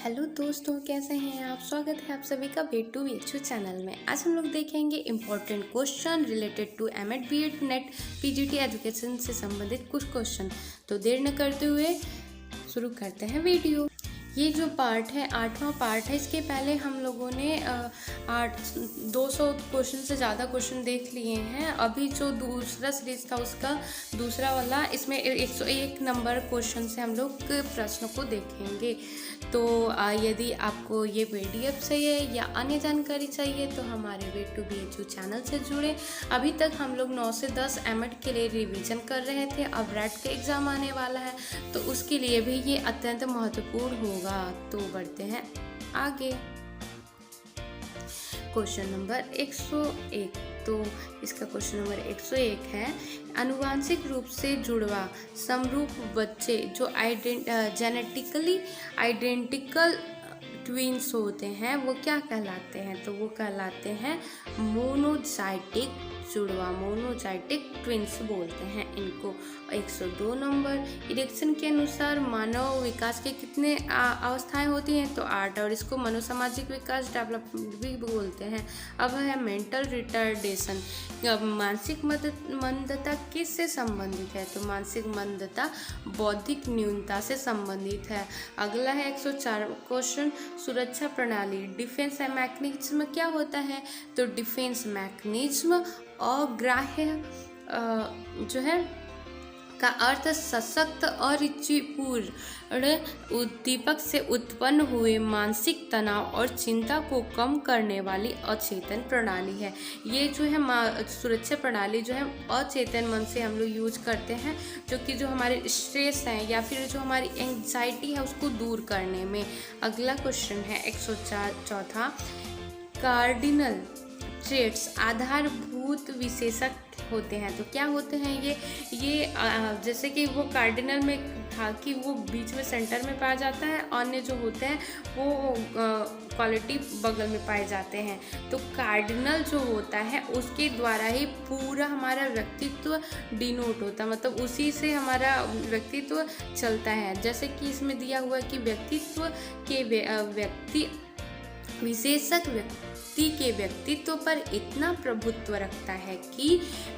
Hello दोस्तों, कैसे हैं आप। स्वागत है आप सभी का वे टू वीएचयू चैनल में। आज हम लोग देखेंगे important question related to MEd BEd NET PGT education से संबंधित कुछ क्वेश्चन। तो देर न करते हुए शुरू करते हैं वीडियो। ये जो पार्ट है 8वां पार्ट है। इसके पहले हम लोगों ने 200 क्वेश्चन से ज़्यादा क्वेश्चन देख लिए हैं। अभी जो दूसरा सीरीज था उसका दूसरा वाला, इसमें 101 नंबर क्वेश्चन से हम लोग प्रश्नों को देखेंगे। तो यदि आपको ये पीडीएफ चाहिए या अन्य जानकारी चाहिए तो हमारे वे टू वीएचयू चैनल से जुड़े। अभी तक हम लोग 9 से 10 एमएड के लिए रिवीजन कर रहे थे। अब रैट का एग्ज़ाम आने वाला है तो उसके लिए भी ये अत्यंत महत्वपूर्ण होगा। तो बढ़ते हैं आगे। Question number 101। तो इसका क्वेश्चन नंबर 101 है, आनुवांशिक रूप से जुड़वा समरूप बच्चे जो जेनेटिकली आइडेंटिकल ट्विंस होते हैं वो क्या कहलाते हैं। तो वो कहलाते हैं मोनोजाइटिक जुड़वा, मोनोजाइटिक ट्विंस बोलते हैं इनको। 102 नंबर, इरेक्शन के अनुसार मानव विकास के कितने अवस्थाएं होती हैं। तो 8, और इसको मनोसामाजिक विकास डेवलपमेंट भी बोलते हैं। अब है मेंटल रिटार्डेशन, मानसिक मंदता किससे संबंधित है। तो मानसिक मंदता बौद्धिक न्यूनता से संबंधित है। अगला है 104 क्वेश्चन, सुरक्षा प्रणाली डिफेंस मैकेनिज्म क्या होता है। तो डिफेंस मैकेनिज्म अग्राह्य जो है का अर्थ सशक्त और रुचिपूर्ण उद्दीपक से उत्पन्न हुए मानसिक तनाव और चिंता को कम करने वाली अचेतन प्रणाली है। ये जो है सुरक्षा प्रणाली जो है अचेतन मन से हम लोग यूज करते हैं, जो हमारे स्ट्रेस हैं या फिर जो हमारी एंग्जाइटी है उसको दूर करने में। अगला क्वेश्चन है 104, कार्डिनल ट्रेट्स आधारभूत विशेषक होते हैं। तो क्या होते हैं ये जैसे कि वो कार्डिनल में था कि वो बीच में सेंटर में पाया जाता है, अन्य जो होते हैं वो क्वालिटी बगल में पाए जाते हैं। तो कार्डिनल जो होता है उसके द्वारा ही पूरा हमारा व्यक्तित्व डिनोट होता है, मतलब उसी से हमारा व्यक्तित्व चलता है। जैसे कि इसमें दिया हुआ है कि व्यक्तित्व के व्यक्ति विशेषक व्यक्ति के व्यक्तित्व पर इतना प्रभुत्व रखता है कि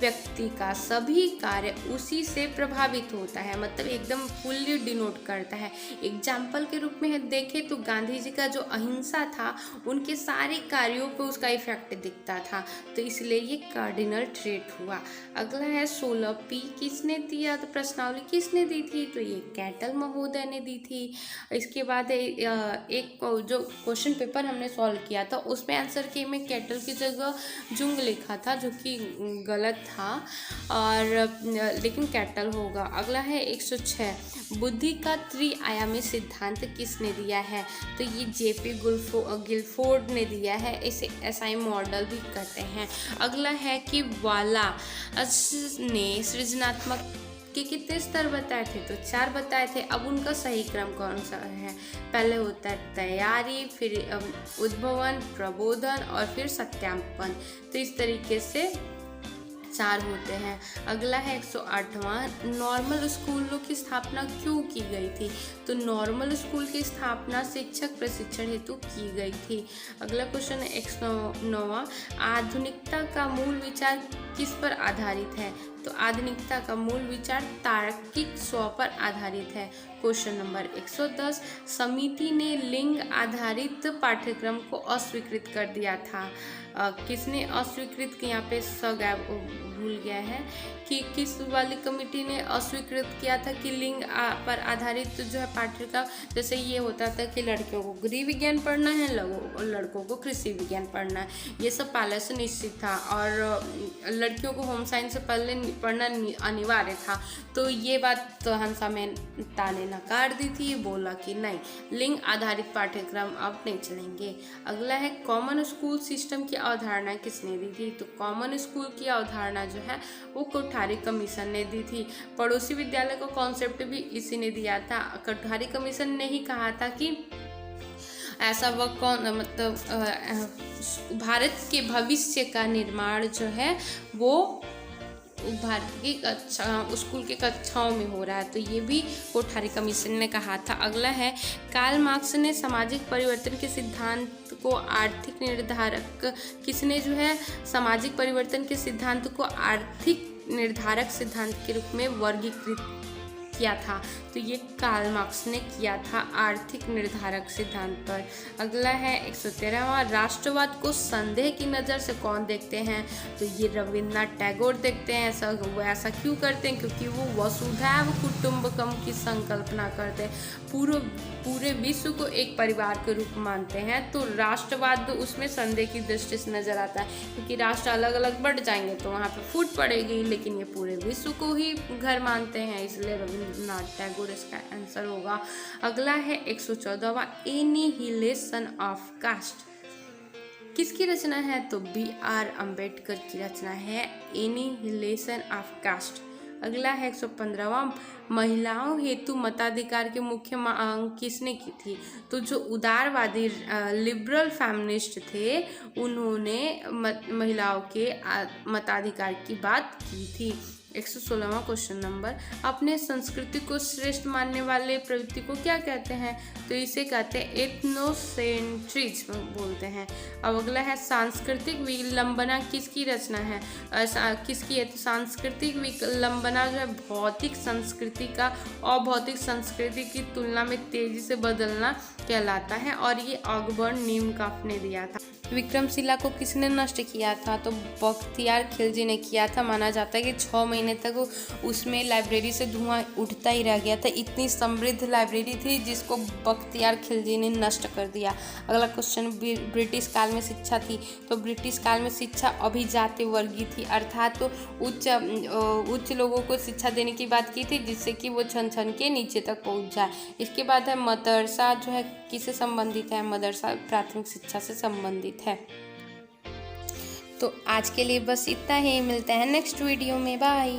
व्यक्ति का सभी कार्य उसी से प्रभावित होता है, मतलब एकदम फुल्ली डिनोट करता है। एग्जाम्पल के रूप में देखें तो गांधी जी का जो अहिंसा था उनके सारे कार्यों पे उसका इफेक्ट दिखता था, तो इसलिए ये कार्डिनल ट्रेट हुआ। अगला है 16 पी किसने दिया, तो प्रश्नावली किसने दी थी। तो ये कैटल महोदय ने दी थी। इसके बाद एक जो क्वेश्चन पेपर हमने सॉल्व किया था उसमें आंसर के में कैटल की जगह जुंग लिखा था जो कि गलत था, और लेकिन कैटल होगा। अगला है 106, बुद्धि का त्रिआयामी सिद्धांत किसने दिया है। तो ये जेपी गिलफोर्ड ने दिया है, इसे एसआई मॉडल भी कहते हैं। अगला है कि वालास ने सृजनात्मक के कितने स्तर बताए थे। तो 4 बताए थे। अब उनका सही क्रम कौन सा है। पहले होता है तैयारी, फिर उद्भवन, प्रबोधन और फिर सत्यापन। तो इस तरीके से 4 होते हैं। अगला है 108वां, नॉर्मल स्कूलों की स्थापना क्यों की गई थी। तो नॉर्मल स्कूल की स्थापना शिक्षक प्रशिक्षण हेतु की गई थी। अगला क्वेश्चन है 109वां, आधुनिकता का मूल विचार किस पर आधारित है। तो आधुनिकता का मूल विचार तार्किक स्व पर आधारित है। क्वेश्चन नंबर 110, समिति ने लिंग आधारित पाठ्यक्रम को अस्वीकृत कर दिया था। किसने अस्वीकृत किया, यहाँ पे भूल गया है कि किस वाली कमेटी ने अस्वीकृत किया था कि लिंग पर आधारित जो है पाठ्यक्रम, जैसे ये होता था कि लड़कियों को गृह विज्ञान पढ़ना है, लड़कों को कृषि विज्ञान पढ़ना है, ये सब पहले से निश्चित था, और लड़कियों को होम साइंस से पहले पढ़ना अनिवार्य था। तो ये बात तो हंसा मेहता ने नकार दी थी, बोला कि नहीं, लिंग आधारित पाठ्यक्रम अब नहीं चलेंगे। अगला है कॉमन स्कूल सिस्टम की अवधारणा किसने दी थी। तो कॉमन स्कूल की अवधारणा जो है वो कोठारी कमीशन ने दी थी। पड़ोसी विद्यालय का कॉन्सेप्ट भी इसी ने दिया था। कोठारी कमीशन ने ही कहा था कि ऐसा वह कौन, मतलब भारत के भविष्य का निर्माण जो है वो भारतीय कक्षा स्कूल के कक्षाओं में हो रहा है। तो ये भी कोठारी कमीशन ने कहा था। अगला है, कार्ल मार्क्स ने सामाजिक परिवर्तन के सिद्धांत को आर्थिक निर्धारक, किसने जो है सामाजिक परिवर्तन के सिद्धांत को आर्थिक निर्धारक सिद्धांत के रूप में वर्गीकृत किया था? तो ये कार्ल मार्क्स ने किया था आर्थिक निर्धारक सिद्धांत पर। अगला है 113वां, राष्ट्रवाद को संदेह की नज़र से कौन देखते हैं? तो ये रविन्द्रनाथ टैगोर देखते हैं। वो ऐसा क्यों करते हैं? क्योंकि वो वसुधैव कुटुंबकम की संकल्पना करते हैं, पूरे विश्व को एक परिवार के रूप मानते हैं। तो राष्ट्रवाद उसमें संदेह की दृष्टि से नजर आता है, क्योंकि राष्ट्र अलग अलग बढ़ जाएंगे तो वहाँ पे फूट पड़ेगी, लेकिन ये पूरे विश्व को ही घर मानते हैं, इसलिए रविन्द्रनाथ टैगोर इसका आंसर होगा। अगला है 114वां, एनिहिलेशन ऑफ कास्ट, किसकी रचना है? तो BR अम्बेडकर की रचना है एनिहिलेशन ऑफ कास्ट। अगला है 115वां, महिलाओं हेतु मताधिकार की मुख्य मांग किसने की थी? तो जो उदारवादी लिबरल फेमिनिस्ट थे, उन्होंने महिलाओं के मताधिकार की बात की थी। 116वां क्वेश्चन नंबर, अपने संस्कृति को श्रेष्ठ मानने वाले प्रवृत्ति को क्या कहते हैं? तो इसे कहते हैं एथनोसेंट्रिज्म बोलते हैं। अब अगला है, सांस्कृतिक विलंबना किसकी रचना है? किसकी है? तो सांस्कृतिक विलंबना जो है भौतिक संस्कृति का अभौतिक संस्कृति की तुलना में तेजी से बदलना कहलाता है, और ये ऑगबर्न नीमकाफ ने दिया था। विक्रमशिला को किसने नष्ट किया था? तो बख्तियार खिलजी ने किया था। माना जाता है कि 6 महीने तक उसमें लाइब्रेरी से धुआं उठता ही रह गया था। इतनी समृद्ध लाइब्रेरी थी जिसको बख्तियार खिलजी ने नष्ट कर दिया। अगला क्वेश्चन, ब्रिटिश काल में शिक्षा थी। तो ब्रिटिश काल में शिक्षा अभिजात वर्गीय थी, अर्थात तो उच्च लोगों को शिक्षा देने की बात की थी, जिससे कि वो छन छन के नीचे तक पहुंच जाए। इसके बाद है मदरसा, जो है किससे संबंधित है? मदरसा प्राथमिक शिक्षा से संबंधित है। तो आज के लिए बस इतना ही, मिलते हैं नेक्स्ट वीडियो में, बाय।